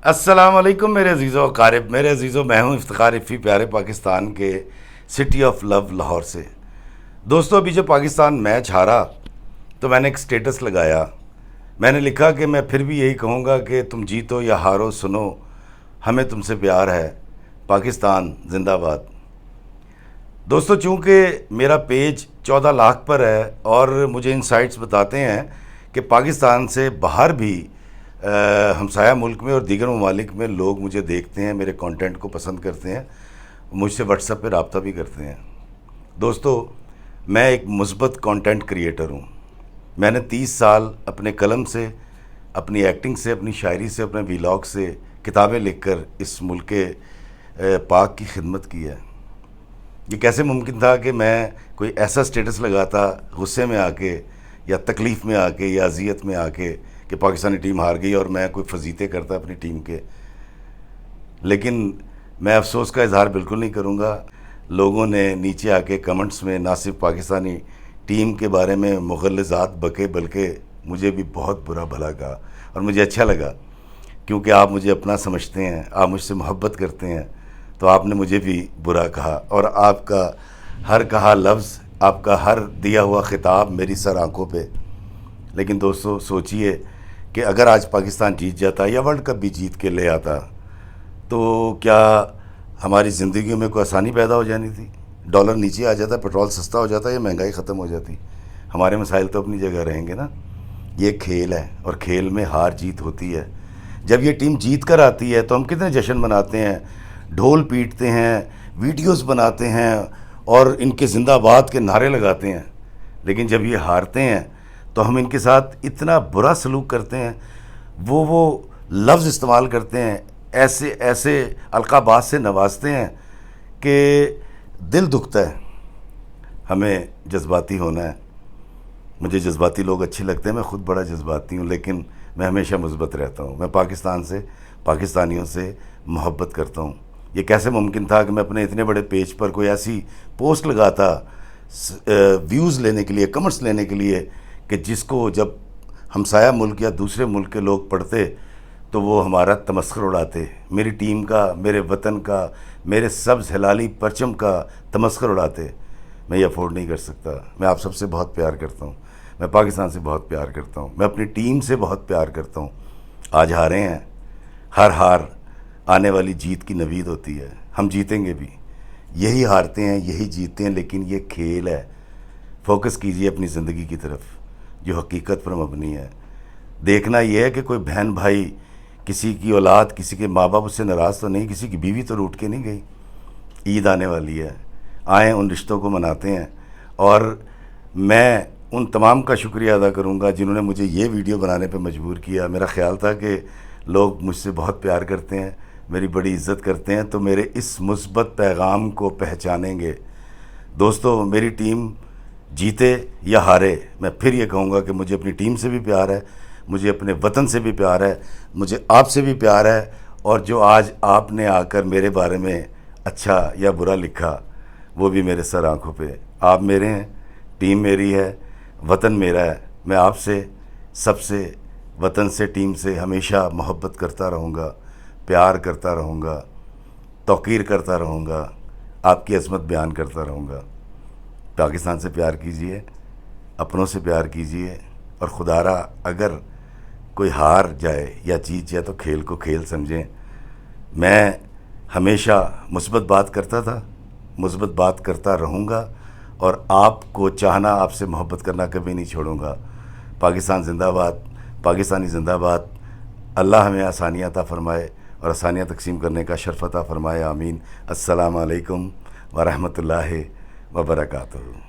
अस्सलाम वालेकुम मेरे अजीज़ों अकारिब, मेरे अजीज़ों मैं हूँ इफ्तिखार इफ़ी प्यारे पाकिस्तान के सिटी ऑफ लव लाहौर से। दोस्तों, अभी जब पाकिस्तान मैच हारा तो मैंने एक स्टेटस लगाया। मैंने लिखा कि मैं फिर भी यही कहूँगा कि तुम जीतो या हारो सुनो, हमें तुमसे प्यार है, पाकिस्तान जिंदाबाद। दोस्तों, चूँकि मेरा पेज 14 लाख पर है और मुझे इनसाइट्स बताते हैं कि पाकिस्तान से बाहर भी हमसाया मुल्क में और दीगर ममालिक में लोग मुझे देखते हैं, मेरे कंटेंट को पसंद करते हैं, मुझसे व्हाट्सएप पे रब्ता भी करते हैं। दोस्तों, मैं एक मुस्बत कंटेंट क्रिएटर हूँ। मैंने 30 साल अपने कलम से, अपनी एक्टिंग से, अपनी शायरी से, अपने व्लॉग से, किताबें लिखकर इस मुल्क के पाक की खिदमत की है। ये कैसे मुमकिन था कि मैं कोई ऐसा स्टेटस लगाता गुस्से में आके या तकलीफ़ में आके या अजियत में आके कि पाकिस्तानी टीम हार गई और मैं कोई फजीते करता अपनी टीम के। लेकिन मैं अफसोस का इजहार बिल्कुल नहीं करूँगा। लोगों ने नीचे आके कमेंट्स में ना सिर्फ पाकिस्तानी टीम के बारे में मुग़ल्लज़ात बके, बल्कि मुझे भी बहुत बुरा भला कहा और मुझे अच्छा लगा, क्योंकि आप मुझे अपना समझते हैं, आप मुझसे मोहब्बत करते हैं, तो आपने मुझे भी बुरा कहा। और आपका हर कहा लफ्ज़, आपका हर दिया हुआ खिताब मेरी सर आंखों पे। लेकिन दोस्तों, सोचिए कि अगर आज पाकिस्तान जीत जाता या वर्ल्ड कप भी जीत के ले आता तो क्या हमारी ज़िंदगी में कोई आसानी पैदा हो जानी थी? डॉलर नीचे आ जाता, पेट्रोल सस्ता हो जाता या महंगाई ख़त्म हो जाती? हमारे मसाइल तो अपनी जगह रहेंगे ना। ये खेल है और खेल में हार जीत होती है। जब ये टीम जीत कर आती है तो हम कितने जश्न मनाते हैं, ढोल पीटते हैं, वीडियोस बनाते हैं और इनके जिंदाबाद के नारे लगाते हैं। लेकिन जब ये हारते हैं तो हम इनके साथ इतना बुरा सलूक करते हैं, वो लफ्ज़ इस्तेमाल करते हैं, ऐसे ऐसे अलकाबात से नवाजते हैं कि दिल दुखता है। हमें जज्बाती होना है। मुझे जज्बाती लोग अच्छे लगते हैं, मैं ख़ुद बड़ा जज्बाती हूँ, लेकिन मैं हमेशा मुस्बत रहता हूँ। मैं पाकिस्तान से, पाकिस्तानियों से मोहब्बत करता हूँ। ये कैसे मुमकिन था कि मैं अपने इतने बड़े पेज पर कोई ऐसी पोस्ट लगाता व्यूज़ लेने के लिए, कमेंट्स लेने के लिए, कि जिसको जब हमसाया मुल्क या दूसरे मुल्क के लोग पढ़ते तो वो हमारा तमस्खुर उड़ाते, मेरी टीम का, मेरे वतन का, मेरे सब्ज़ हिलाली परचम का तमस्खुर उड़ाते। मैं ये अफोर्ड नहीं कर सकता। मैं आप सबसे बहुत प्यार करता हूँ, मैं पाकिस्तान से बहुत प्यार करता हूँ, मैं अपनी टीम से बहुत प्यार करता हूँ। आज हारे हैं, हर हार आने वाली जीत की नवीद होती है। हम जीतेंगे भी, यही हारते हैं, यही जीतते हैं, लेकिन ये खेल है। फोकस कीजिए अपनी ज़िंदगी की तरफ जो हकीकत पर मबनी है। देखना यह है कि कोई बहन भाई, किसी की औलाद, किसी के माँ बाप उससे नाराज़ तो नहीं, किसी की बीवी तो रूठ के नहीं गई। ईद आने वाली है, आएँ उन रिश्तों को मनाते हैं। और मैं उन तमाम का शुक्रिया अदा करूँगा जिन्होंने मुझे ये वीडियो बनाने पर मजबूर किया। मेरा ख़्याल था कि लोग मुझसे बहुत प्यार करते हैं, मेरी बड़ी इज़्ज़त करते हैं, तो मेरे इस मुस्बत पैगाम को पहचानेंगे। दोस्तों, मेरी टीम जीते या हारे, मैं फिर ये कहूँगा कि मुझे अपनी टीम से भी प्यार है, मुझे अपने वतन से भी प्यार है, मुझे आपसे भी प्यार है। और जो आज आपने आकर मेरे बारे में अच्छा या बुरा लिखा, वो भी मेरे सर आँखों पे। आप मेरे हैं, टीम मेरी है, वतन मेरा है। मैं आपसे, सबसे, वतन से, टीम से हमेशा मोहब्बत करता रहूँगा, प्यार करता रहूँगा, तौक़ीर करता रहूँगा, आपकी अज़मत बयान करता रहूँगा। पाकिस्तान से प्यार कीजिए, अपनों से प्यार कीजिए, और खुदारा अगर कोई हार जाए या जीत जाए तो खेल को खेल समझें। मैं हमेशा मुस्बत बात करता था, मुस्बत बात करता रहूँगा, और आपको चाहना, आपसे मोहब्बत करना कभी नहीं छोड़ूंगा। पाकिस्तान ज़िंदाबाद, पाकिस्तानी ज़िंदाबाद। अल्लाह हमें आसानियाँ अता फ़रमाए और आसानियाँ तकसीम करने का शर्फ़ अता फ़रमाए। आमीन। अस्सलाम वालेकुम व रहमतुल्लाहि व बरकातुहू।